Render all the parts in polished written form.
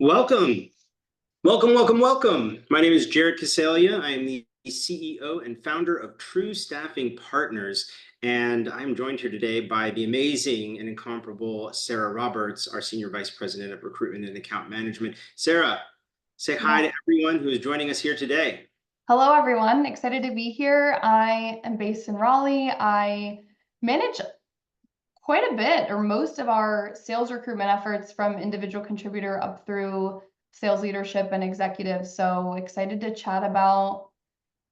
Welcome, welcome. My name is Jared Coseglia. I am the CEO and founder of True Staffing Partners, and I'm joined here today by the amazing and incomparable Sarah Roberts, our Senior Vice President of Recruitment and Account Management. Sarah, say hi to everyone who is joining us here today. Hello, everyone. Excited to be here. I am based in Raleigh. I manage quite a bit or most of our sales recruitment efforts from individual contributor up through sales leadership and executive. So excited to chat about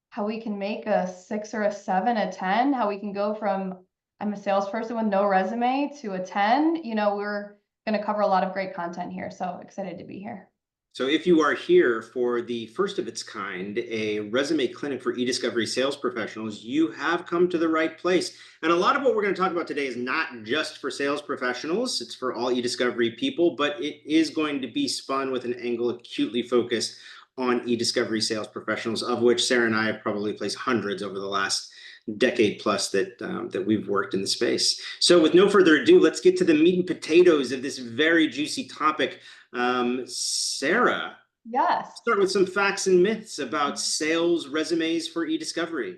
how we can make a 6 or a 7, a 10, how we can go from I'm a salesperson with no resume to a 10. We're going to cover a lot of great content here. So excited to be here. So if you are here for the first of its kind, a resume clinic for eDiscovery sales professionals, you have come to the right place. And a lot of what we're going to talk about today is not just for sales professionals, it's for all eDiscovery people, but it is going to be spun with an angle acutely focused on eDiscovery sales professionals, of which Sarah and I have probably placed hundreds over the last decade plus that we've worked in the space. So with no further ado, let's get to the meat and potatoes of this very juicy topic. Sarah, Yes. Start with some facts and myths about sales resumes for eDiscovery.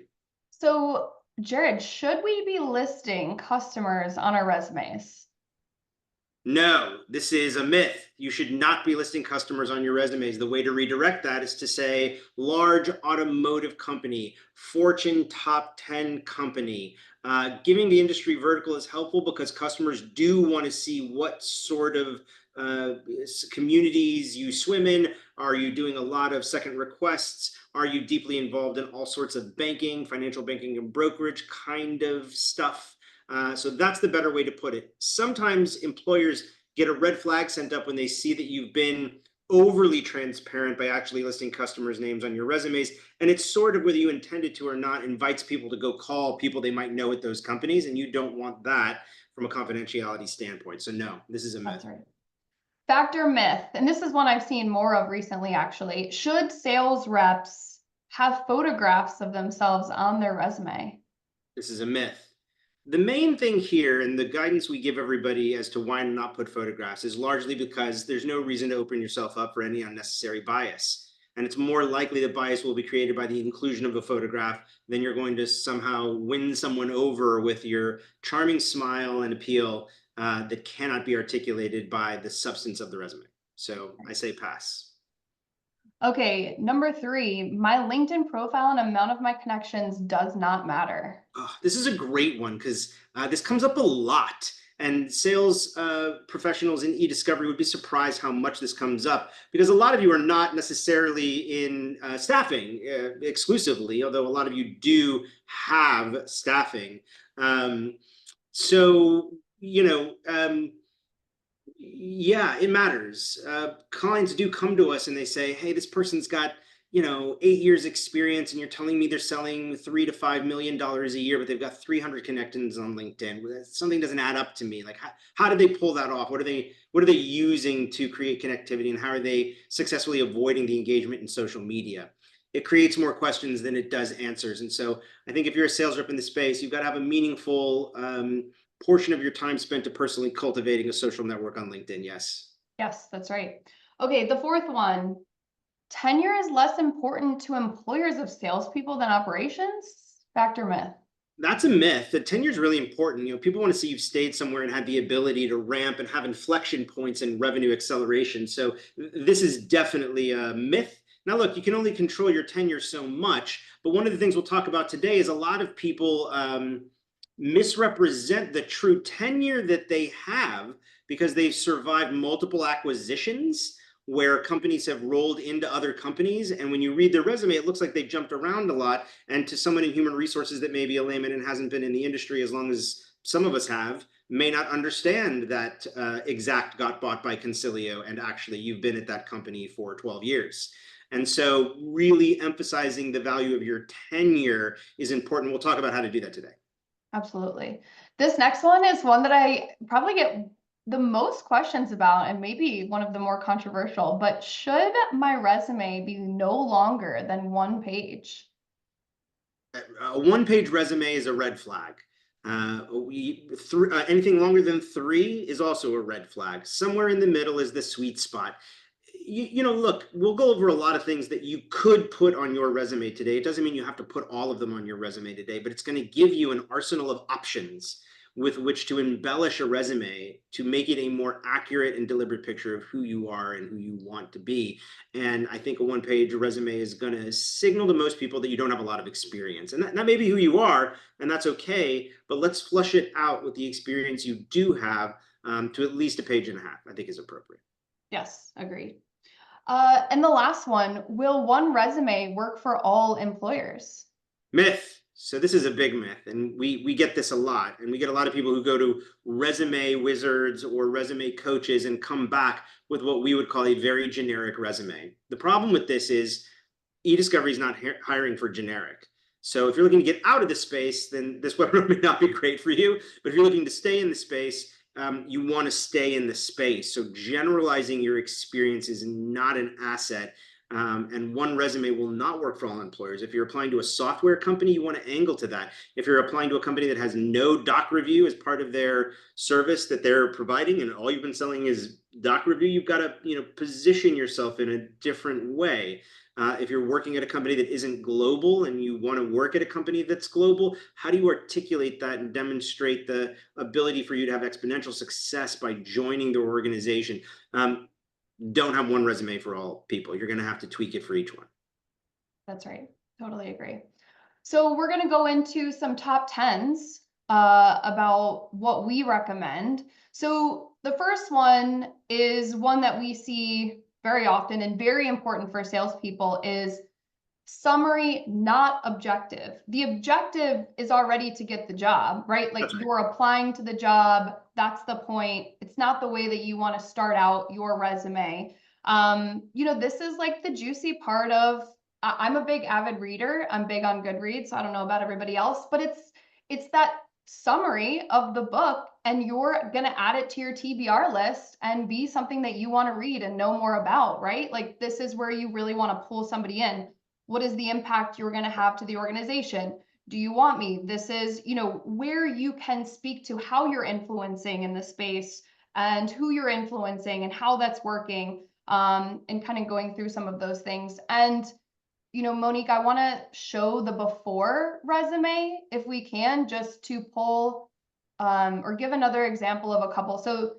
So, Jared, should we be listing customers on our resumes? No, this is a myth. You should not be listing customers on your resumes. The way to redirect that is to say large automotive company, Fortune top 10 company. Giving the industry vertical is helpful because customers do want to see what sort of communities you swim in. Are you doing a lot of second requests? Are you deeply involved in all sorts of banking, financial banking and brokerage kind of stuff? So that's the better way to put it. Sometimes employers get a red flag sent up when they see that you've been overly transparent by actually listing customers' names on your resumes. And it's sort of, whether you intended to or not, invites people to go call people they might know at those companies. And you don't want that from a confidentiality standpoint. So no, this is a myth. That's right. Fact or myth, and this is one I've seen more of recently, actually. Should sales reps have photographs of themselves on their resume? This is a myth. The main thing here, and the guidance we give everybody as to why not put photographs, is largely because there's no reason to open yourself up for any unnecessary bias. And it's more likely that bias will be created by the inclusion of a photograph than you're going to somehow win someone over with your charming smile and appeal that cannot be articulated by the substance of the resume. So I say pass. Okay, number 3, my LinkedIn profile and amount of my connections does not matter. Oh, this is a great one because this comes up a lot. And sales professionals in eDiscovery would be surprised how much this comes up, because a lot of you are not necessarily in staffing exclusively, although a lot of you do have staffing. Yeah, it matters. Clients do come to us and they say, hey, this person's got 8 years experience, and you're telling me they're selling $3 to $5 million a year, but they've got 300 connections on LinkedIn. Something doesn't add up to me. Like, how did they pull that off? What are they using to create connectivity, and how are they successfully avoiding the engagement in social media? It creates more questions than it does answers. And so I think if you're a sales rep in the space, you've got to have a meaningful portion of your time spent to personally cultivating a social network on LinkedIn. Yes. Yes, that's right. Okay, the 4th one. Tenure is less important to employers of salespeople than operations? Fact or myth? That's a myth. That tenure is really important. People want to see you've stayed somewhere and had the ability to ramp and have inflection points and revenue acceleration. So this is definitely a myth. Now, look, you can only control your tenure so much, but one of the things we'll talk about today is a lot of people misrepresent the true tenure that they have because they've survived multiple acquisitions where companies have rolled into other companies. And when you read their resume, it looks like they jumped around a lot. And to someone in human resources that may be a layman and hasn't been in the industry as long as some of us have, may not understand that Exact got bought by Concilio, and actually you've been at that company for 12 years. And so really emphasizing the value of your tenure is important. We'll talk about how to do that today. Absolutely. This next one is one that I probably get the most questions about, and maybe one of the more controversial, but should my resume be no longer than 1 page? A 1-page resume is a red flag. Anything longer than 3 is also a red flag. Somewhere in the middle is the sweet spot. Look, we'll go over a lot of things that you could put on your resume today. It doesn't mean you have to put all of them on your resume today, but it's going to give you an arsenal of options with which to embellish a resume to make it a more accurate and deliberate picture of who you are and who you want to be. And I think a one-page resume is going to signal to most people that you don't have a lot of experience. And that may be who you are, and that's okay, but let's flush it out with the experience you do have to at least a page and a half, I think is appropriate. Yes, agreed. And the last one, will one resume work for all employers? Myth. So this is a big myth, and we get this a lot, and we get a lot of people who go to resume wizards or resume coaches and come back with what we would call a very generic resume. The problem with this is EDiscovery is not hiring for generic. So if you're looking to get out of the space, then this webinar may not be great for you. But if you're looking to stay in the space, you want to stay in the space. So generalizing your experience is not an asset. And one resume will not work for all employers. If you're applying to a software company, you want to angle to that. If you're applying to a company that has no doc review as part of their service that they're providing, and all you've been selling is doc review, you've got to position yourself in a different way. If you're working at a company that isn't global and you want to work at a company that's global, how do you articulate that and demonstrate the ability for you to have exponential success by joining the organization? Don't have one resume for all people. You're going to have to tweak it for each one. That's right. Totally agree. So we're going to go into some top 10s about what we recommend. So the first one is one that we see very often and very important for salespeople is summary, not objective. The objective is already to get the job, right? Like you're applying to the job. That's the point. It's not the way that you want to start out your resume. This is like the juicy part of, I'm a big avid reader. I'm big on Goodreads. So I don't know about everybody else, but it's that summary of the book, and you're going to add it to your TBR list and be something that you want to read and know more about, right? Like this is where you really want to pull somebody in. What is the impact you're going to have to the organization? Do you want me? This is, where you can speak to how you're influencing in the space and who you're influencing and how that's working, and kind of going through some of those things. And Monique, I want to show the before resume if we can, just to pull or give another example of a couple. So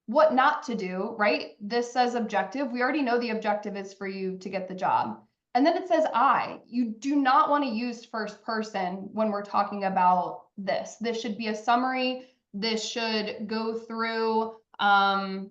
what not to do, right? This says objective. We already know the objective is for you to get the job. And then it says I. You do not want to use first person when we're talking about this. This should be a summary. This should go through how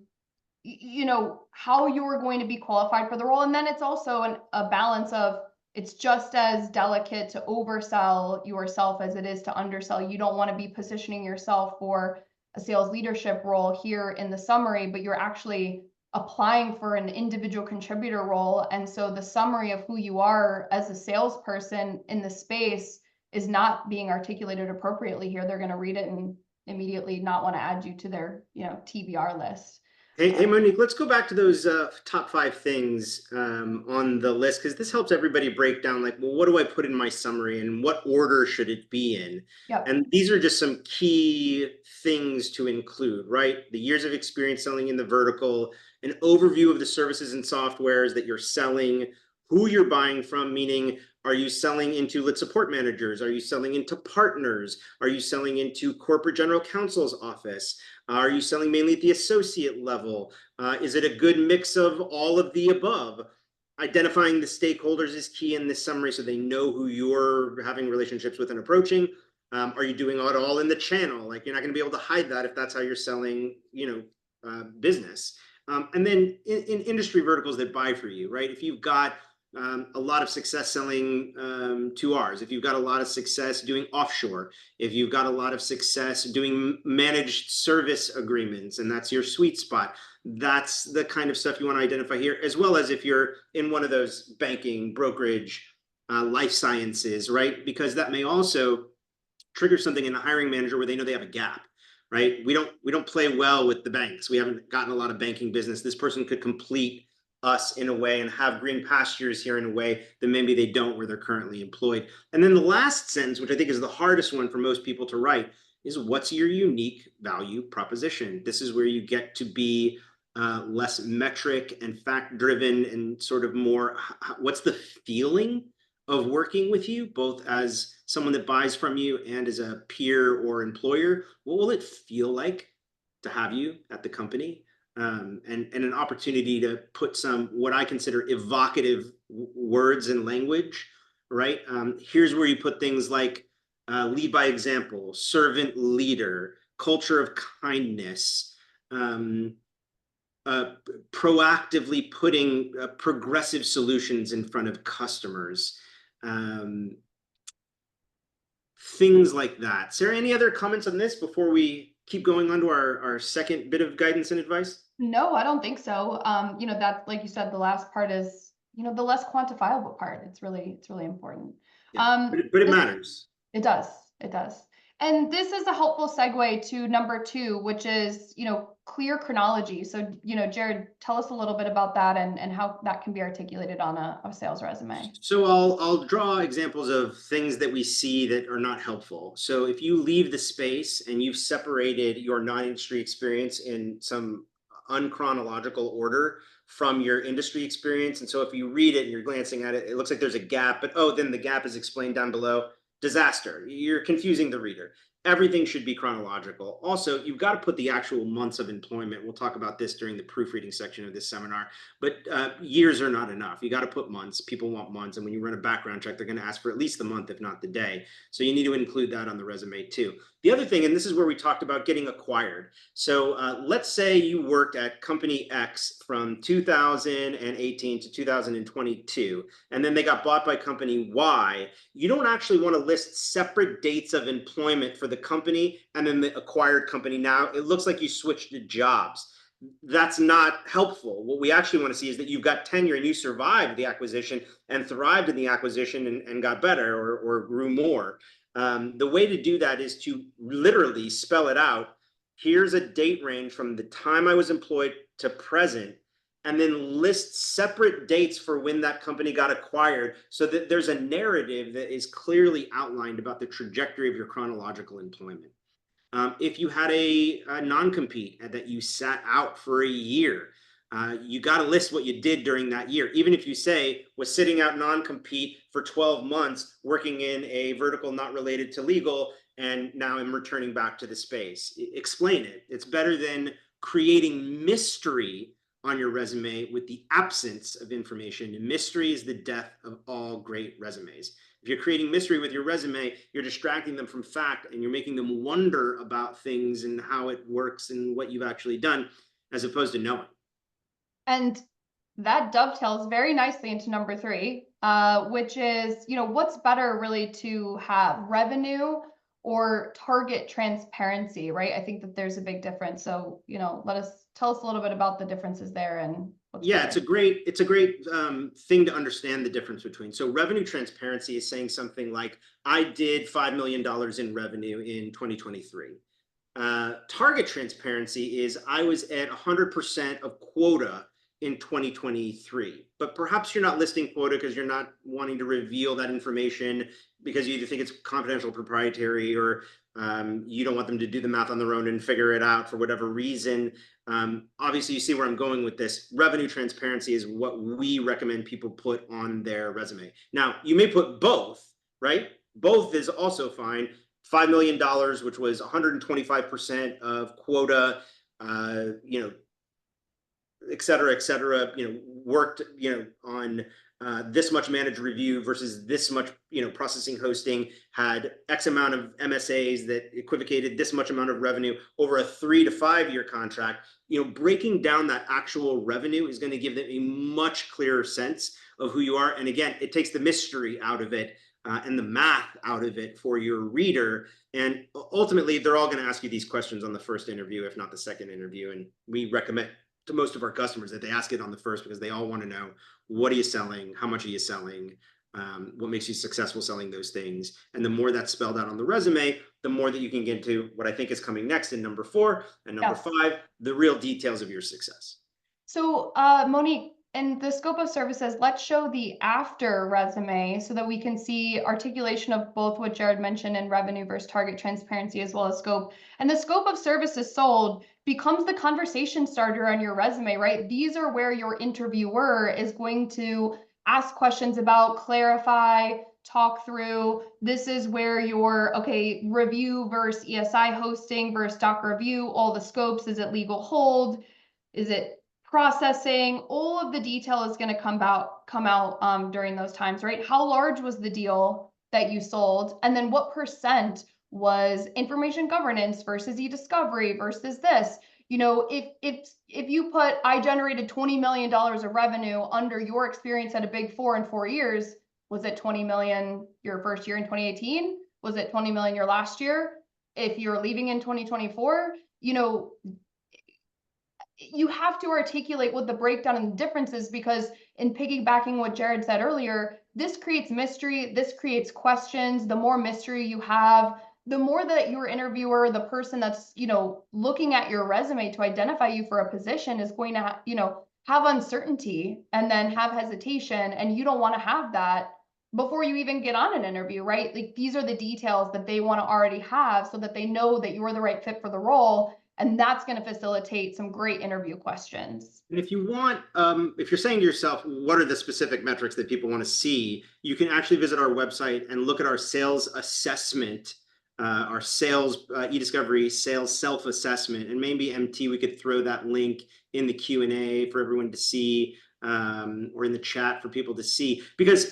you're going to be qualified for the role. And then it's also a balance of, it's just as delicate to oversell yourself as it is to undersell. You don't want to be positioning yourself for a sales leadership role here in the summary, but you're actually applying for an individual contributor role. And so the summary of who you are as a salesperson in the space is not being articulated appropriately here. They're going to read it and immediately not want to add you to their, TBR list. Hey, Monique, let's go back to those top 5 things on the list, because this helps everybody break down, like, well, what do I put in my summary and what order should it be in? Yep. And these are just some key things to include, right? The years of experience selling in the vertical, an overview of the services and softwares that you're selling, who you're buying from, meaning, are you selling into support managers? Are you selling into partners? Are you selling into corporate general counsel's office? Are you selling mainly at the associate level? Is it a good mix of all of the above? Identifying the stakeholders is key in this summary so they know who you're having relationships with and approaching. Are you doing it all in the channel? Like, you're not going to be able to hide that if that's how you're selling, business. And then in industry verticals that buy for you, right? If you've got a lot of success selling 2Rs, if you've got a lot of success doing offshore, if you've got a lot of success doing managed service agreements, and that's your sweet spot, that's the kind of stuff you want to identify here, as well as if you're in one of those banking, brokerage, life sciences, right? Because that may also trigger something in the hiring manager where they know they have a gap. Right? We don't play well with the banks. We haven't gotten a lot of banking business. This person could complete us in a way and have green pastures here in a way that maybe they don't where they're currently employed. And then the last sentence, which I think is the hardest one for most people to write, is what's your unique value proposition? This is where you get to be less metric and fact driven, and sort of more what's the feeling of working with you, both as someone that buys from you and as a peer or employer? What will it feel like to have you at the company? And an opportunity to put some what I consider evocative words and language, right? Here's where you put things like lead by example, servant leader, culture of kindness, um, uh, proactively putting progressive solutions in front of customers, um, things like that. Sarah, any other comments on this before we keep going on to our second bit of guidance and advice? No, I don't think so. That, like you said, the last part is, the less quantifiable part. It's really important. Yeah, but it This matters. It does. It does. And this is a helpful segue to number two, which is, clear chronology. So, Jared, tell us a little bit about that and how that can be articulated on a sales resume. So I'll draw examples of things that we see that are not helpful. So if you leave the space and you've separated your non-industry experience in some unchronological order from your industry experience, and so if you read it and you're glancing at it, it looks like there's a gap, but oh, then the gap is explained down below. Disaster. You're confusing the reader. Everything should be chronological. Also, you've got to put the actual months of employment. We'll talk about this during the proofreading section of this seminar, but years are not enough. You got to put months. People want months. And when you run a background check, they're going to ask for at least the month, if not the day. So you need to include that on the resume too. The other thing, and this is where we talked about getting acquired. So let's say you worked at company X from 2018 to 2022, and then they got bought by company Y. You don't actually want to list separate dates of employment for the company and then the acquired company. Now it looks like you switched jobs. That's not helpful. What we actually want to see is that you've got tenure and you survived the acquisition and thrived in the acquisition and got better or grew more. The way to do that is to literally spell it out. Here's a date range from the time I was employed to present, and then list separate dates for when that company got acquired so that there's a narrative that is clearly outlined about the trajectory of your chronological employment. If you had a non-compete that you sat out for a year, you got to list what you did during that year. Even if you say was sitting out non-compete for 12 months, working in a vertical not related to legal, and now I'm returning back to the space. Explain it. It's better than creating mystery on your resume with the absence of information. And mystery is the death of all great resumes. If you're creating mystery with your resume, you're distracting them from fact and you're making them wonder about things and how it works and what you've actually done, as opposed to knowing. And that dovetails very nicely into number three, which is, what's better really to have, revenue or target transparency, right? I think that there's a big difference. So, tell us a little bit about the differences there and what's Yeah, better. it's a great thing to understand the difference between. So revenue transparency is saying something like, I did $5 million in revenue in 2023. Target transparency is I was at 100% of quota in 2023, but perhaps you're not listing quota because you're not wanting to reveal that information because you either think it's confidential, proprietary, or you don't want them to do the math on their own and figure it out for whatever reason. Obviously, you see where I'm going with this. Revenue transparency is what we recommend people put on their resume. Now, you may put both, right? Both is also fine. $5 million, which was 125% of quota, et cetera, worked, on this much managed review versus this much, processing hosting, had X amount of MSAs that equivocated this much amount of revenue over a 3 to 5 year contract. Breaking down that actual revenue is going to give them a much clearer sense of who you are. And again, it takes the mystery out of it. And the math out of it for your reader. And ultimately, they're all going to ask you these questions on the first interview, if not the second interview. And we recommend to most of our customers that they ask it on the first because they all want to know, what are you selling? How much are you selling? What makes you successful selling those things? And the more that's spelled out on the resume, the more that you can get into what I think is coming next in number 4 and number 5, the real details of your success. So, Monique, in the scope of services, let's show the after resume so that we can see articulation of both what Jared mentioned in revenue versus target transparency as well as scope. And the scope of services sold becomes the conversation starter on your resume, right? These are where your interviewer is going to ask questions about, clarify, talk through. This is where your, okay, review versus ESI hosting versus doc review, all the scopes, is it legal hold? Is it processing? All of the detail is going to come out during those times, right? How large was the deal that you sold? And then what percent was information governance versus EDiscovery versus this? You know, if you put, I generated $20 million of revenue under your experience at a big four in 4 years, was it 20 million your first year in 2018? Was it 20 million your last year? If you're leaving in 2024, you know, you have to articulate what the breakdown and the difference is, because in piggybacking what Jared said earlier, this creates mystery, this creates questions. The more mystery you have, the more that your interviewer, the person that's, you know, looking at your resume to identify you for a position, is going to, you know, have uncertainty and then have hesitation. And you don't want to have that before you even get on an interview, right? Like, these are the details that they want to already have so that they know that you're the right fit for the role. And that's going to facilitate some great interview questions. And if you want, if you're saying to yourself, what are the specific metrics that people want to see, you can actually visit our website and look at our sales assessment, our sales EDiscovery sales self-assessment. And maybe MT, we could throw that link in the Q&A for everyone to see, or in the chat for people to see. Because,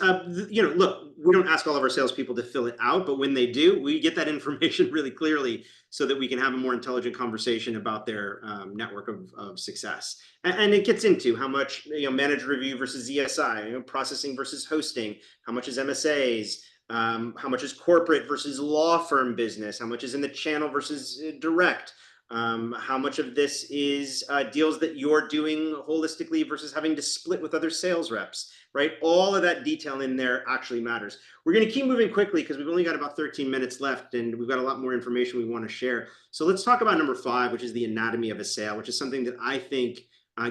you know, look, we don't ask all of our salespeople to fill it out, but when they do, we get that information really clearly so that we can have a more intelligent conversation about their network of success. And it gets into how much, you know, managed review versus ESI, you know, processing versus hosting, how much is MSAs, how much is corporate versus law firm business, how much is in the channel versus direct, how much of this is deals that you're doing holistically versus having to split with other sales reps, right? All of that detail in there actually matters. We're going to keep moving quickly because we've only got about 13 minutes left and we've got a lot more information we want to share. So let's talk about number 5, which is the anatomy of a sale, which is something that I think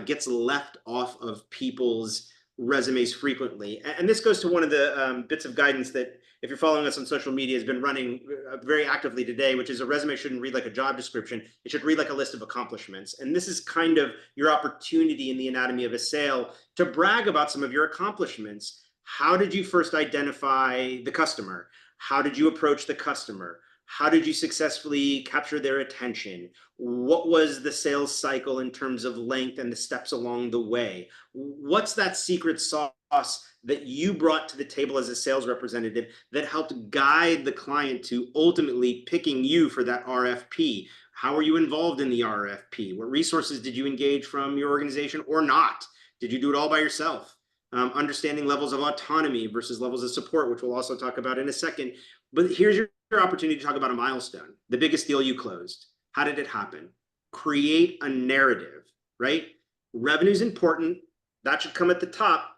gets left off of people's resumes frequently. And this goes to one of the bits of guidance that, if you're following us on social media, has been running very actively today, which is a resume shouldn't read like a job description. It should read like a list of accomplishments. And this is kind of your opportunity in the anatomy of a sale to brag about some of your accomplishments. How did you first identify the customer? How did you approach the customer? How did you successfully capture their attention? What was the sales cycle in terms of length and the steps along the way? What's that secret sauce that you brought to the table as a sales representative that helped guide the client to ultimately picking you for that RFP? How were you involved in the RFP? What resources did you engage from your organization or not? Did you do it all by yourself? Understanding levels of autonomy versus levels of support, which we'll also talk about in a second. But here's your opportunity to talk about a milestone, the biggest deal you closed. How did it happen? Create a narrative, right? Revenue is important. That should come at the top,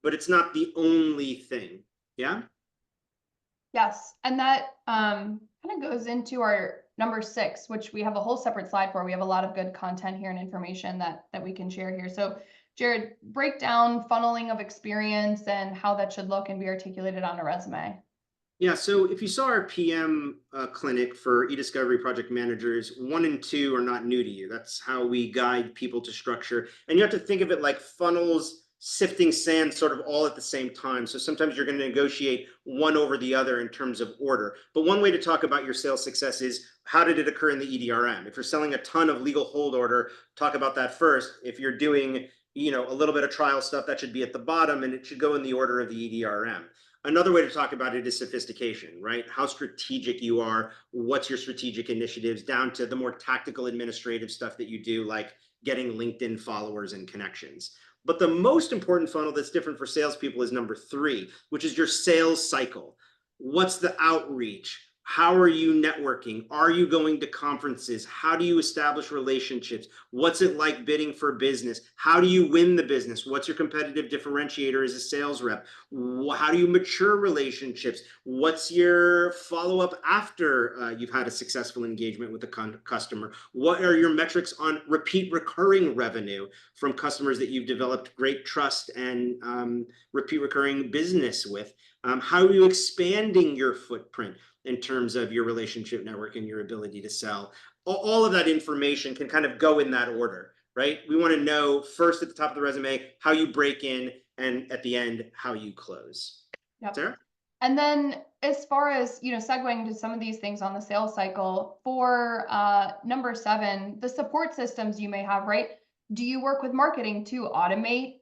but it's not the only thing. Yeah? Yes, and that kind of goes into our number 6, which we have a whole separate slide for. We have a lot of good content here and information that we can share here. So Jared, break down funneling of experience and how that should look and be articulated on a resume. Yeah, so if you saw our PM clinic for EDiscovery project managers, 1 and 2 are not new to you. That's how we guide people to structure. And you have to think of it like funnels sifting sand sort of all at the same time. So sometimes you're going to negotiate one over the other in terms of order. But one way to talk about your sales success is, how did it occur in the EDRM? If you're selling a ton of legal hold order, talk about that first. If you're doing, you know, a little bit of trial stuff, that should be at the bottom and it should go in the order of the EDRM. Another way to talk about it is sophistication, right? How strategic you are, what's your strategic initiatives, down to the more tactical administrative stuff that you do, like getting LinkedIn followers and connections. But the most important funnel that's different for salespeople is number 3, which is your sales cycle. What's the outreach? How are you networking? Are you going to conferences? How do you establish relationships? What's it like bidding for business? How do you win the business? What's your competitive differentiator as a sales rep? How do you mature relationships? What's your follow up after you've had a successful engagement with the customer? What are your metrics on repeat recurring revenue from customers that you've developed great trust and repeat recurring business with? How are you expanding your footprint in terms of your relationship network and your ability to sell? All of that information can kind of go in that order, right? We want to know first at the top of the resume how you break in, and at the end how you close. Yep. Sarah? And then as far as, segueing to some of these things on the sales cycle, for number 7, the support systems you may have, right? Do you work with marketing to automate,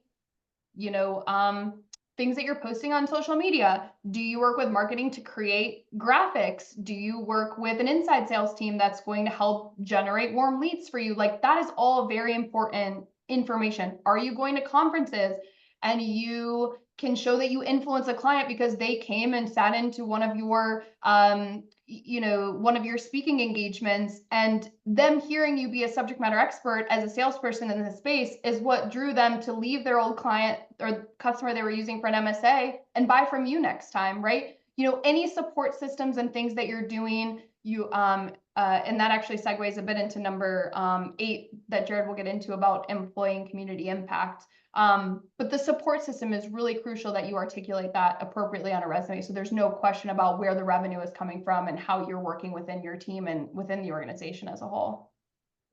things that you're posting on social media? Do you work with marketing to create graphics? Do you work with an inside sales team that's going to help generate warm leads for you? Like, that is all very important information. Are you going to conferences and you can show that you influence a client because they came and sat into one of your one of your speaking engagements, and them hearing you be a subject matter expert as a salesperson in the space is what drew them to leave their old client or customer they were using for an MSA and buy from you next time, right? Any support systems and things that you're doing, and that actually segues a bit into number 8 that Jared will get into about employee and community impact. But the support system is really crucial that you articulate that appropriately on a resume. So there's no question about where the revenue is coming from and how you're working within your team and within the organization as a whole.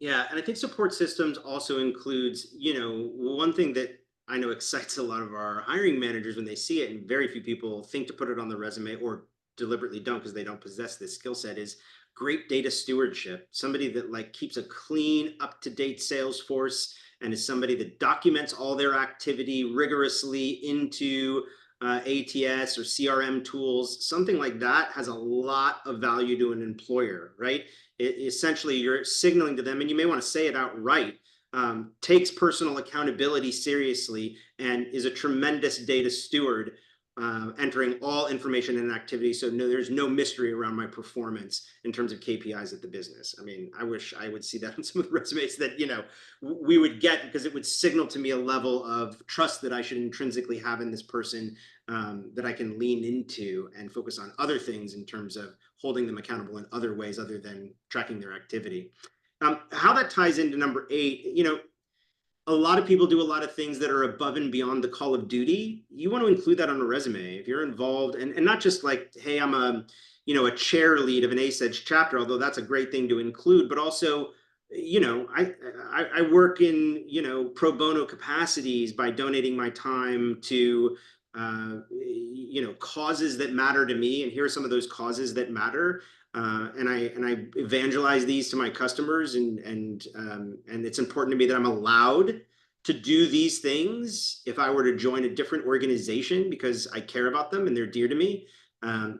Yeah, and I think support systems also includes, one thing that I know excites a lot of our hiring managers when they see it, and very few people think to put it on the resume or deliberately don't because they don't possess this skill set, is great data stewardship. Somebody that like keeps a clean, up-to-date Salesforce and is somebody that documents all their activity rigorously into ATS or CRM tools. Something like that has a lot of value to an employer, right? Essentially you're signaling to them, and you may want to say it outright, takes personal accountability seriously and is a tremendous data steward, entering all information and activity. So there's no mystery around my performance in terms of KPIs at the business. I mean, I wish I would see that on some of the resumes that, we would get, because it would signal to me a level of trust that I should intrinsically have in this person, that I can lean into and focus on other things in terms of holding them accountable in other ways other than tracking their activity. How that ties into number 8, a lot of people do a lot of things that are above and beyond the call of duty. You want to include that on a resume if you're involved, and not just like, hey, I'm a chair lead of an ACEDGE chapter, although that's a great thing to include, but also, I work in, pro bono capacities by donating my time to, causes that matter to me. And here are some of those causes that matter. And I evangelize these to my customers, and it's important to me that I'm allowed to do these things if I were to join a different organization because I care about them and they're dear to me.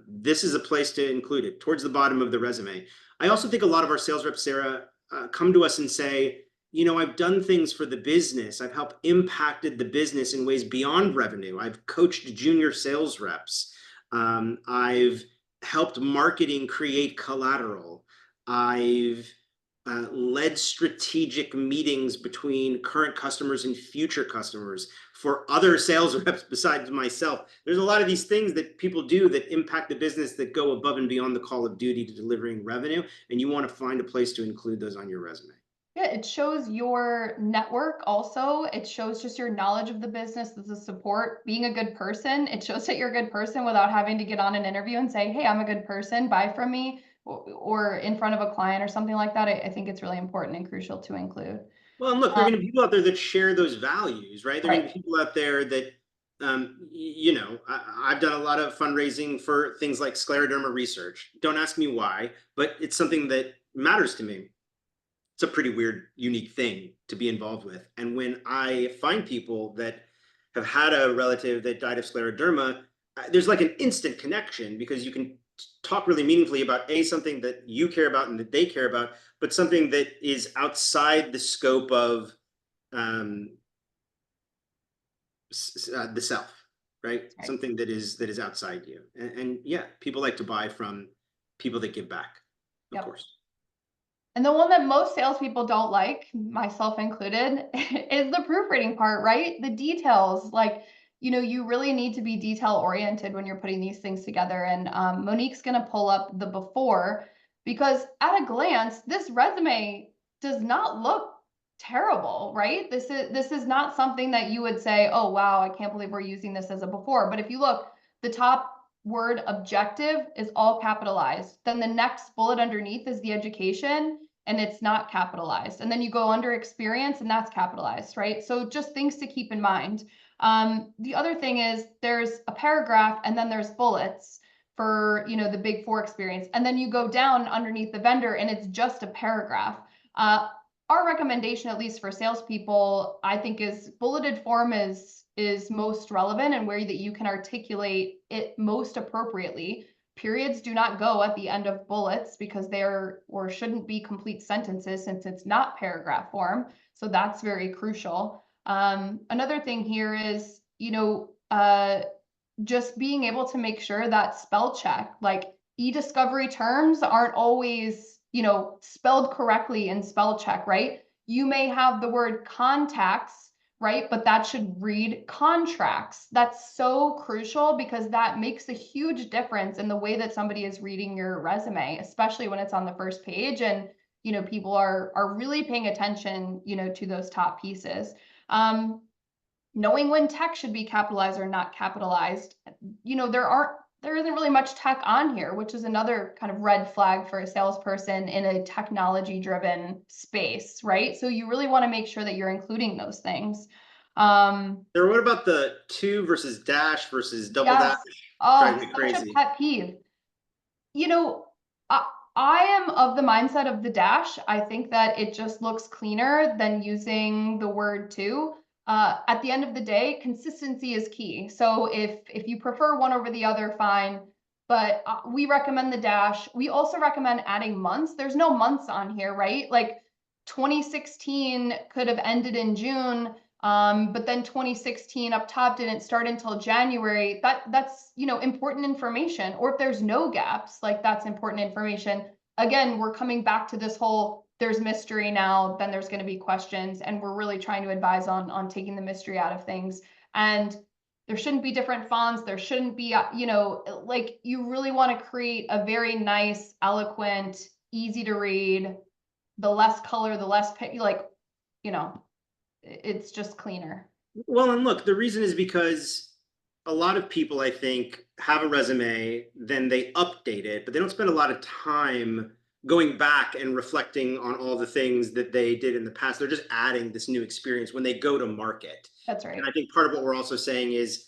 This is a place to include it towards the bottom of the resume. I also think a lot of our sales reps, Sarah, come to us and say, I've done things for the business. I've helped impacted the business in ways beyond revenue. I've coached junior sales reps. I've helped marketing create collateral. I've led strategic meetings between current customers and future customers for other sales reps besides myself. There's a lot of these things that people do that impact the business that go above and beyond the call of duty to delivering revenue, and you want to find a place to include those on your resume. Yeah, it shows your network also. It shows just your knowledge of the business, the support, being a good person. It shows that you're a good person without having to get on an interview and say, hey, I'm a good person, buy from me, or in front of a client or something like that. I think it's really important and crucial to include. Well, and look, there are going to be people out there that share those values, right? There are going to be people out there that, I've done a lot of fundraising for things like scleroderma research. Don't ask me why, but it's something that matters to me. It's a pretty weird, unique thing to be involved with. And when I find people that have had a relative that died of scleroderma, there's like an instant connection because you can talk really meaningfully about something that you care about and that they care about, but something that is outside the scope of the self, right? Something that is outside you. And yeah, people like to buy from people that give back, of Yep. course. And the one that most salespeople don't like, myself included, is the proofreading part, right? The details, like, you really need to be detail oriented when you're putting these things together. And Monique's going to pull up the before, because at a glance, this resume does not look terrible, right? This is not something that you would say, oh, wow, I can't believe we're using this as a before. But if you look, the top word objective is all capitalized. Then the next bullet underneath is the education, and it's not capitalized. And then you go under experience, and that's capitalized, right? So just things to keep in mind. The other thing is there's a paragraph and then there's bullets for, the big four experience. And then you go down underneath the vendor and it's just a paragraph. Our recommendation, at least for salespeople, I think is bulleted form is most relevant and where that you can articulate it most appropriately. Periods do not go at the end of bullets because they're or shouldn't be complete sentences since it's not paragraph form. So that's very crucial. Another thing here is, just being able to make sure that spell check, like EDiscovery terms aren't always, spelled correctly in spell check, right? You may have the word contacts, right? But that should read contracts. That's so crucial because that makes a huge difference in the way that somebody is reading your resume, especially when it's on the first page and, people are really paying attention, to those top pieces. Knowing when text should be capitalized or not capitalized, there isn't really much tech on here, which is another kind of red flag for a salesperson in a technology driven space, right? So you really want to make sure that you're including those things. Or what about the to versus dash versus double dash? Yes. Oh, Drives me such a crazy. pet peeve. You know, I, I am of the mindset of the dash. I think that it just looks cleaner than using the word to. At the end of the day, consistency is key. So if you prefer one over the other, fine. But we recommend the dash. We also recommend adding months. There's no months on here, right? Like 2016 could have ended in June. But then 2016 up top didn't start until January. That's important information. Or if there's no gaps, like that's important information. Again, we're coming back to this whole there's mystery now, then there's going to be questions, and we're really trying to advise on taking the mystery out of things. And there shouldn't be different fonts. There shouldn't be, like you really want to create a very nice, eloquent, easy to read. The less color, the less it's just cleaner. Well, and look, the reason is because a lot of people, I think, have a resume, then they update it, but they don't spend a lot of time going back and reflecting on all the things that they did in the past. They're just adding this new experience when they go to market. That's And right. I think part of what we're also saying is,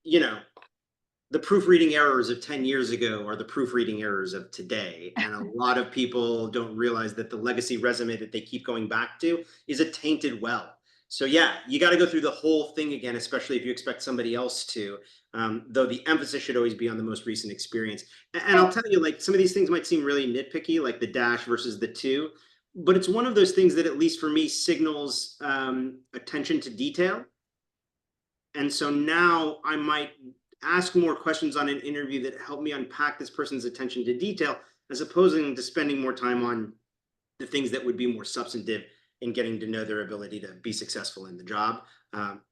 the proofreading errors of 10 years ago are the proofreading errors of today. And a lot of people don't realize that the legacy resume that they keep going back to is a tainted well. So yeah, you got to go through the whole thing again, especially if you expect somebody else to. Though the emphasis should always be on the most recent experience. And I'll tell you, like some of these things might seem really nitpicky, like the dash versus the to, but it's one of those things that, at least for me, signals attention to detail. And so now I might ask more questions on an interview that help me unpack this person's attention to detail, as opposed to spending more time on the things that would be more substantive in getting to know their ability to be successful in the job.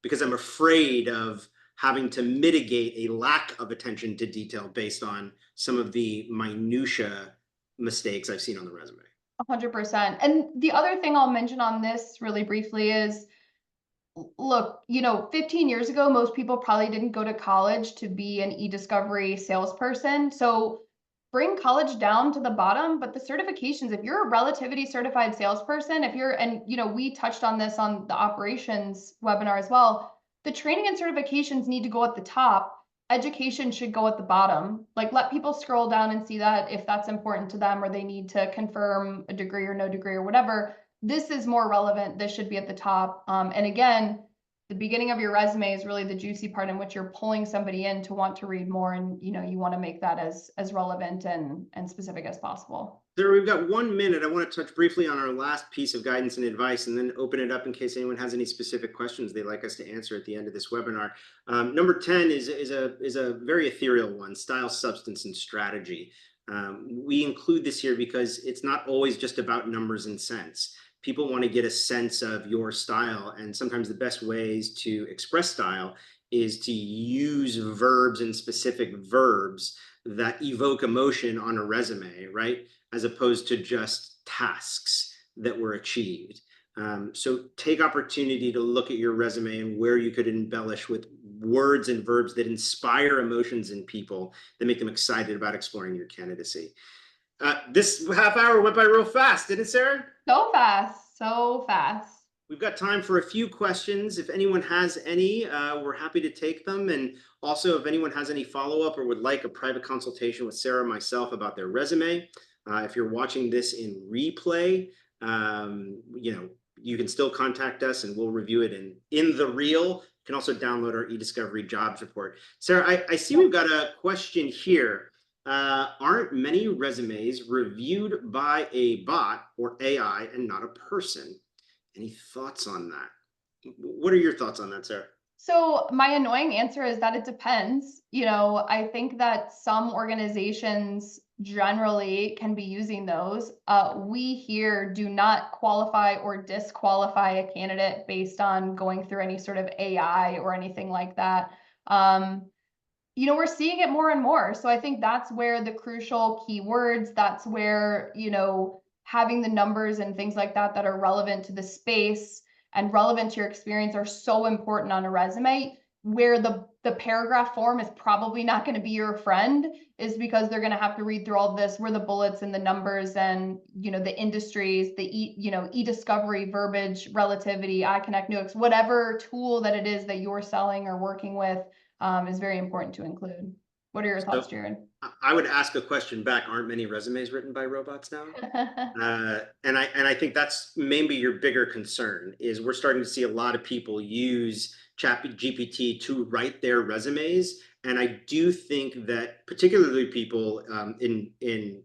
Because I'm afraid of having to mitigate a lack of attention to detail based on some of the minutia mistakes I've seen on the resume. 100%. And the other thing I'll mention on this really briefly is, look, 15 years ago, most people probably didn't go to college to be an e-discovery salesperson. So bring college down to the bottom, but the certifications, if you're a relativity certified salesperson, and we touched on this on the operations webinar as well, the training and certifications need to go at the top. Education should go at the bottom. Like, let people scroll down and see that if that's important to them, or they need to confirm a degree or no degree or whatever. This is more relevant. This should be at the top. And again, the beginning of your resume is really the juicy part in which you're pulling somebody in to want to read more, and you want to make that as relevant and specific as possible. Sarah, we've got 1 minute. I want to touch briefly on our last piece of guidance and advice, and then open it up in case anyone has any specific questions they'd like us to answer at the end of this webinar. Number 10 is a very ethereal one: style, substance, and strategy. We include this here because it's not always just about numbers and cents. People want to get a sense of your style, and sometimes the best ways to express style is to use verbs and specific verbs that evoke emotion on a resume, right? As opposed to just tasks that were achieved. So take opportunity to look at your resume and where you could embellish with words and verbs that inspire emotions in people, that make them excited about exploring your candidacy. This half hour went by real fast, didn't it, Sarah? So fast, so fast. We've got time for a few questions. If anyone has any, we're happy to take them. And also, if anyone has any follow-up or would like a private consultation with Sarah or myself about their resume, if you're watching this in replay, you can still contact us and we'll review it in the reel. You can also download our eDiscovery jobs report. Sarah, I see we've got a question here. Aren't many resumes reviewed by a bot or AI and not a person? Any thoughts on that? What are your thoughts on that, Sarah? So my annoying answer is that it depends. I think that some organizations generally can be using those. We here do not qualify or disqualify a candidate based on going through any sort of AI or anything like that. We're seeing it more and more. So I think that's where the crucial keywords, that's where, having the numbers and things like that that are relevant to the space and relevant to your experience are so important on a resume. Where the paragraph form is probably not going to be your friend is because they're going to have to read through all this, where the bullets and the numbers and, the industries, the EDiscovery, verbiage, relativity, iConnect, Nuix, whatever tool that it is that you're selling or working with is very important to include. What are your thoughts, Jared? I would ask a question back. Aren't many resumes written by robots now? And I think that's maybe your bigger concern is we're starting to see a lot of people use ChatGPT to write their resumes. And I do think that particularly people in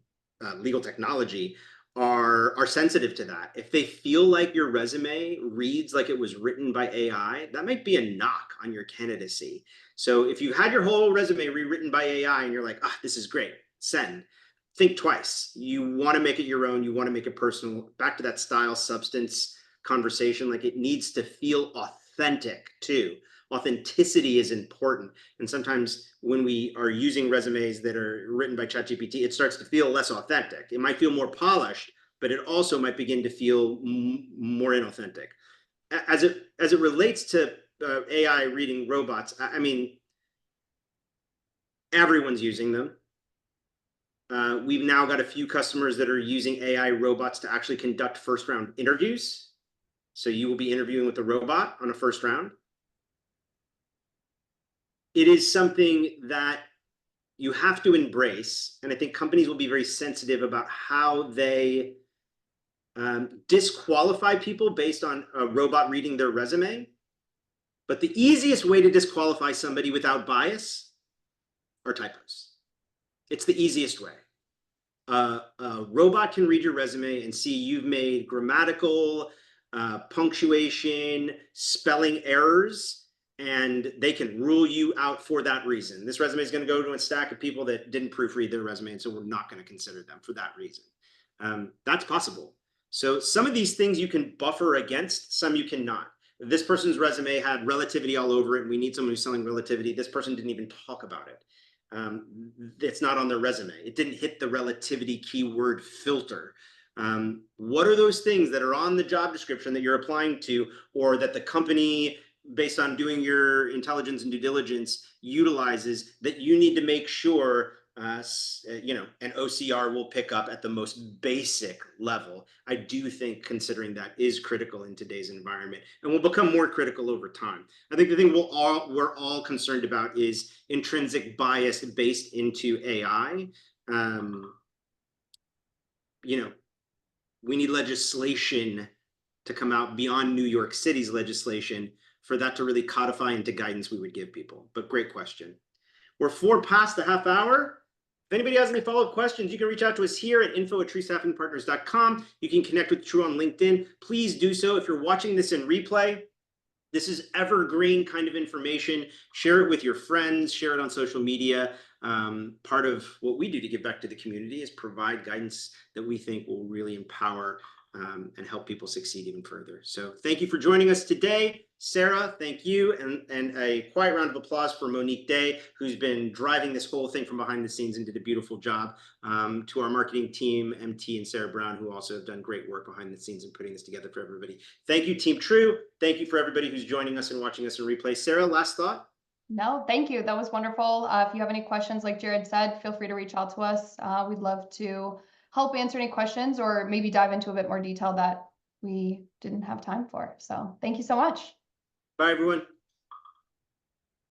legal technology are sensitive to that. If they feel like your resume reads like it was written by AI, that might be a knock on your candidacy. So if you had your whole resume rewritten by AI and you're like, this is great, send. Think twice. You want to make it your own. You want to make it personal. Back to that style substance conversation. Like, it needs to feel authentic too. Authenticity is important. And sometimes when we are using resumes that are written by ChatGPT, it starts to feel less authentic. It might feel more polished, but it also might begin to feel more inauthentic. As it relates to AI reading robots, I mean, everyone's using them. We've now got a few customers that are using AI robots to actually conduct first round interviews. So you will be interviewing with a robot on a first round. It is something that you have to embrace. And I think companies will be very sensitive about how they disqualify people based on a robot reading their resume. But the easiest way to disqualify somebody without bias are typos. It's the easiest way. A robot can read your resume and see you've made grammatical, punctuation, spelling errors, and they can rule you out for that reason. This resume is going to go to a stack of people that didn't proofread their resume, and so we're not going to consider them for that reason. That's possible. So some of these things you can buffer against, some you cannot. This person's resume had relativity all over it, and we need someone who's selling relativity. This person didn't even talk about it. It's not on their resume. It didn't hit the relativity keyword filter. What are those things that are on the job description that you're applying to, or that the company, based on doing your intelligence and due diligence, utilizes, that you need to make sure an OCR will pick up at the most basic level? I do think considering that is critical in today's environment, and will become more critical over time. I think the thing we're all concerned about is intrinsic bias based into AI. We need legislation to come out beyond New York City's legislation for that to really codify into guidance we would give people. But great question. We're 4 past the half hour. If anybody has any follow-up questions, you can reach out to us here at info@treestaffingpartners.com. You can connect with True on LinkedIn. Please do so. If you're watching this in replay, This is evergreen kind of information. Share it with your friends, share it on social media. Part of what we do to give back to the community is provide guidance that we think will really empower and help people succeed even further. So thank you for joining us today. Sarah, thank you. And a quiet round of applause for Monique Day, who's been driving this whole thing from behind the scenes and did a beautiful job. To our marketing team, MT and Sarah Brown, who also have done great work behind the scenes and putting this together for everybody. Thank you, Team True. Thank you for everybody who's joining us and watching us in replay. Sarah, last thought? No, thank you. That was wonderful. If you have any questions, like Jared said, feel free to reach out to us. We'd love to help answer any questions or maybe dive into a bit more detail that we didn't have time for. So thank you so much. Bye, everyone.